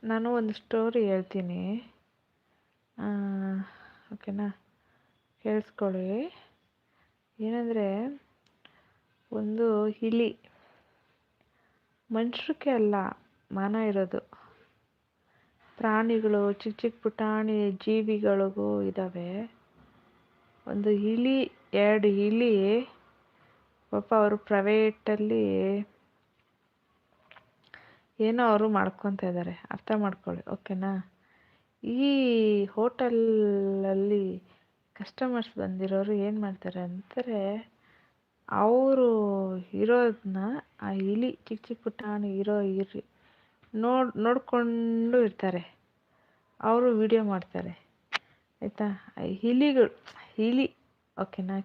ನಾನು ಒಂದು ಸ್ಟೋರಿ ಹೇಳ್ತೀನಿ. ಓಕೆನಾ, ಕೇಳಿಸ್ಕೊಳ್ಳಿ. ಏನಂದರೆ, ಒಂದು ಇಲಿ ಮನುಷ್ಯಕ್ಕೆ ಅಲ್ಲ ಮಾನ ಇರೋದು, ಪ್ರಾಣಿಗಳು ಚಿಕ್ಕ ಚಿಕ್ಕ ಪುಟಾಣಿ ಜೀವಿಗಳಿಗೂ ಇದ್ದಾವೆ. ಒಂದು ಇಲಿ, 2 ಇಲಿ ಪಾಪ ಅವರು ಪ್ರೈವೇಟಲ್ಲಿ ಏನೋ ಅವರು ಮಾಡ್ಕೊತಾ ಇದ್ದಾರೆ, ಅರ್ಥ ಮಾಡ್ಕೊಳ್ಳಿ. ಓಕೆನಾ. ಈ ಹೋಟೆಲಲ್ಲಿ ಕಸ್ಟಮರ್ಸ್ ಬಂದಿರೋರು ಏನು ಮಾಡ್ತಾರೆ ಅಂತಾರೆ, ಅವರು ಇರೋದನ್ನ ಆ ಇಲಿ ಚಿಕ್ಕ ಚಿಕ್ಕ ಪುಟಾಣಿ ಇಲಿ ನೋಡಿಕೊಂಡು ಇರ್ತಾರೆ. ಅವರು ವಿಡಿಯೋ ಮಾಡ್ತಾರೆ, ಆಯಿತಾ. ಇಲಿ ಓಕೆನಾ,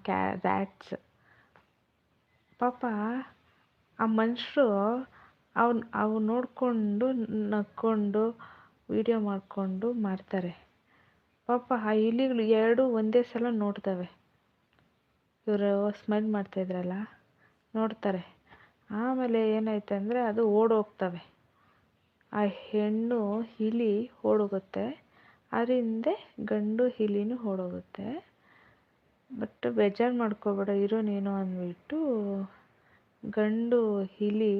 ರ್ಯಾಟ್ಸ್ ಪಾಪ ಆ ಮನುಷ್ಯರು ಅವು ನೋಡಿಕೊಂಡು ನಕ್ಕೊಂಡು ವಿಡಿಯೋ ಮಾಡಿಕೊಂಡು ಮಾಡ್ತಾರೆ. ಪಾಪ ಆ ಇಲಿಗಳು 2 ಒಂದೇ ಸಲ ನೋಡ್ತವೆ. ಇವರು ಸ್ಮೈಲ್ ಮಾಡ್ತಾಯಿದ್ರಲ್ಲ, ನೋಡ್ತಾರೆ. ಆಮೇಲೆ ಏನಾಯ್ತು ಅಂದರೆ ಅದು ಓಡೋಗ್ತವೆ. ಆ ಹೆಣ್ಣು ಇಲಿ ಓಡೋಗುತ್ತೆ, ಅದ್ರ ಹಿಂದೆ ಗಂಡು ಇಲಿನೂ ಓಡೋಗುತ್ತೆ. ಬಟ್ ಬೇಜಾರು ಮಾಡ್ಕೋಬೇಡ, ಇರೋ ನೀನು ಅಂದ್ಬಿಟ್ಟು ಗಂಡು ಇಲಿ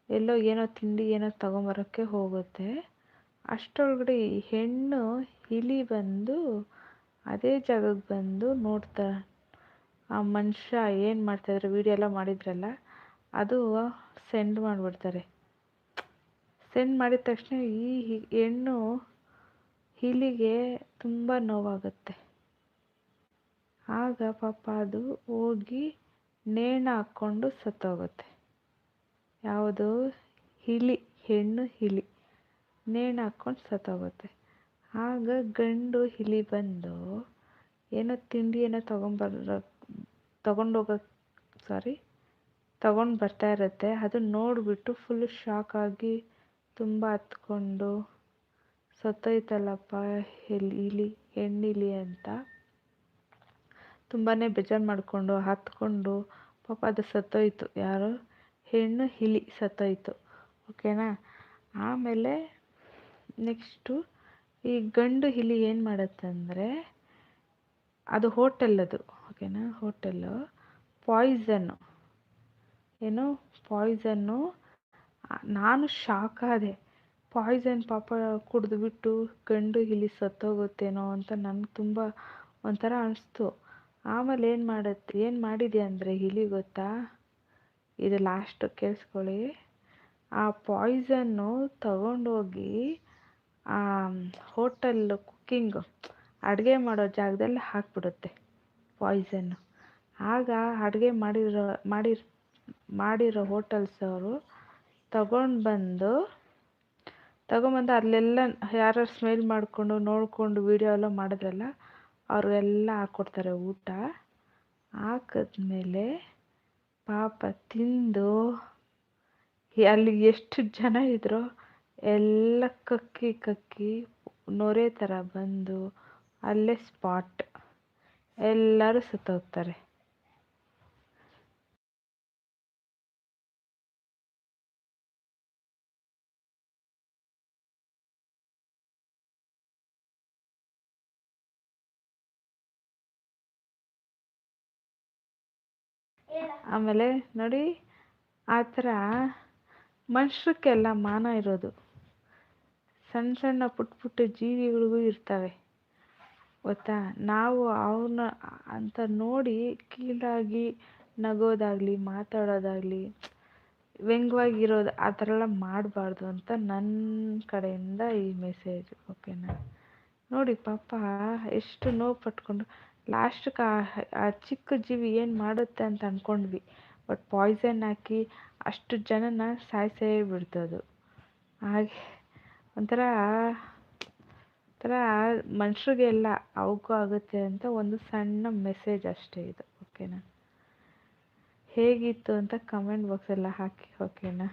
ಎಲ್ಲೋ ಏನೋ ತಿಂಡಿ ಏನೋ ತಗೊಂಬರೋಕ್ಕೆ ಹೋಗುತ್ತೆ. ಅಷ್ಟರೊಳಗಡೆ ಹೆಣ್ಣು ಇಲಿ ಬಂದು ಅದೇ ಜಾಗಕ್ಕೆ ಬಂದು ನೋಡ್ತಾರೆ. ಆ ಮನುಷ್ಯ ಏನು ಮಾಡ್ತಾಯಿದ್ರು, ವಿಡಿಯೋ ಎಲ್ಲ ಮಾಡಿದ್ರಲ್ಲ, ಅದು ಸೆಂಡ್ ಮಾಡಿಬಿಡ್ತಾರೆ. ಸೆಂಡ್ ಮಾಡಿದ ತಕ್ಷಣ ಈ ಹೆಣ್ಣು ಇಲಿಗೆ ತುಂಬ ನೋವಾಗುತ್ತೆ. ಆಗ ಪಾಪ ಅದು ಹೋಗಿ ನೇಣು ಹಾಕ್ಕೊಂಡು ಸತ್ತೋಗುತ್ತೆ. ಯಾವುದು ಇಲಿ, ಹೆಣ್ಣು ಇಲಿ ನೇಣು ಹಾಕ್ಕೊಂಡು ಸತ್ತೋಗುತ್ತೆ. ಆಗ ಗಂಡು ಇಲಿ ಬಂದು ಏನೋ ತಿಂಡಿ ಏನೋ ತಗೊಂಡು ಬರ್ತಾ ಇರುತ್ತೆ. ಅದನ್ನ ನೋಡಿಬಿಟ್ಟು ಫುಲ್ಲು ಶಾಕಾಗಿ ತುಂಬ ಹತ್ಕೊಂಡು ಸತ್ತೋಯ್ತಲ್ಲಪ್ಪ ಇಲಿ, ಹೆಣ್ಣಿಲಿ ಅಂತ ತುಂಬಾ ಬೇಜಾರು ಮಾಡಿಕೊಂಡು ಹತ್ಕೊಂಡು ಪಾಪ ಅದು ಸತ್ತೋಯ್ತು. ಯಾರು? ಹೆಣ್ಣು ಇಲಿ ಸತ್ತೋಯ್ತು. ಓಕೆನಾ. ಆಮೇಲೆ ನೆಕ್ಸ್ಟು ಈ ಗಂಡು ಇಲಿ ಏನು ಮಾಡುತ್ತಂದರೆ, ಅದು ಹೋಟೆಲ್ಲದು. ಓಕೆನಾ, ಹೋಟೆಲ್ಲು ಪಾಯ್ಸನ್ನು, ಏನು ಪಾಯ್ಸನ್ನು. ನಾನು ಶಾಕ್ ಆದೆ. ಪಾಯ್ಸನ್ ಪಾಪ ಕುಡಿದ್ಬಿಟ್ಟು ಗಂಡು ಇಲಿ ಸತ್ತೋಗುತ್ತೇನೋ ಅಂತ ನನಗೆ ತುಂಬ ಒಂಥರ ಅನಿಸ್ತು. ಆಮೇಲೆ ಏನು ಮಾಡಿದೆ ಅಂದರೆ ಇಲಿ ಗೊತ್ತಾ, ಇದು ಲಾಸ್ಟ್ ಕೇಳಿಸ್ಕೊಳ್ಳಿ. ಆ ಪಾಯ್ಸನ್ನು ತಗೊಂಡೋಗಿ ಆ ಹೋಟೆಲ್ ಅಡುಗೆ ಮಾಡೋ ಜಾಗದಲ್ಲಿ ಹಾಕ್ಬಿಡುತ್ತೆ ಪಾಯ್ಸನ್ನು. ಆಗ ಅಡುಗೆ ಮಾಡಿರೋ ಹೋಟೆಲ್ಸ್ ಅವರು ತಗೊಂಡ್ಬಂದು ಅಲ್ಲೆಲ್ಲ ಯಾರು ಸ್ಮೆಲ್ ಮಾಡಿಕೊಂಡು ನೋಡಿಕೊಂಡು ವಿಡಿಯೋ ಎಲ್ಲ ಮಾಡಿದ್ರಲ್ಲ, ಅವ್ರಿಗೆಲ್ಲ ಹಾಕ್ಕೊಡ್ತಾರೆ ಊಟ. ಹಾಕಿದ್ಮೇಲೆ ಪಾಪ ತಿಂದು ಅಲ್ಲಿ ಎಷ್ಟು ಜನ ಇದ್ರೋ ಎಲ್ಲ ಕಕ್ಕಿ ನೊರೆ ಥರ ಬಂದು ಅಲ್ಲೇ ಸ್ಪಾಟ್ ಎಲ್ಲರೂ ಸತ್ತೋಗ್ತಾರೆ. ಆಮೇಲೆ ನೋಡಿ, ಆ ಥರ ಮನುಷ್ಯಕ್ಕೆಲ್ಲ ಮಾನ ಇರೋದು, ಸಣ್ಣ ಸಣ್ಣ ಪುಟ್ಟ ಜೀವಿಗಳಿಗೂ ಇರ್ತವೆ ಗೊತ್ತಾ. ನಾವು ಅವನ್ನ ಅಂತ ನೋಡಿ ಕೀಳಾಗಿ ನಗೋದಾಗಲಿ ಮಾತಾಡೋದಾಗಲಿ ವ್ಯಂಗ್ಯವಾಗಿರೋದು ಆ ಥರ ಎಲ್ಲ ಮಾಡಬಾರ್ದು ಅಂತ ನನ್ನ ಕಡೆಯಿಂದ ಈ ಮೆಸೇಜ್. ಓಕೆನಾ. ನೋಡಿ ಪಾಪ ಎಷ್ಟು ನೋವು ಪಟ್ಕೊಂಡು ಲಾಸ್ಟ್ಗೆ ಆ ಚಿಕ್ಕ ಜೀವಿ ಏನು ಮಾಡುತ್ತೆ ಅಂತ ಅಂದ್ಕೊಂಡ್ವಿ. ಬಟ್ ಪಾಯ್ಸನ್ ಹಾಕಿ ಅಷ್ಟು ಜನನ ಸಾಯಿಸೇ ಬಿಡ್ತದು. ಹಾಗೆ ಒಂಥರ ಮನುಷ್ಯರಿಗೆಲ್ಲ ಅವಕ್ಕೂ ಆಗುತ್ತೆ ಅಂತ ಒಂದು ಸಣ್ಣ ಮೆಸೇಜ್ ಅಷ್ಟೇ ಇದು. ಓಕೆನಾ. ಹೇಗಿತ್ತು ಅಂತ ಕಮೆಂಟ್ ಬಾಕ್ಸೆಲ್ಲ ಹಾಕಿ. ಓಕೆನಾ.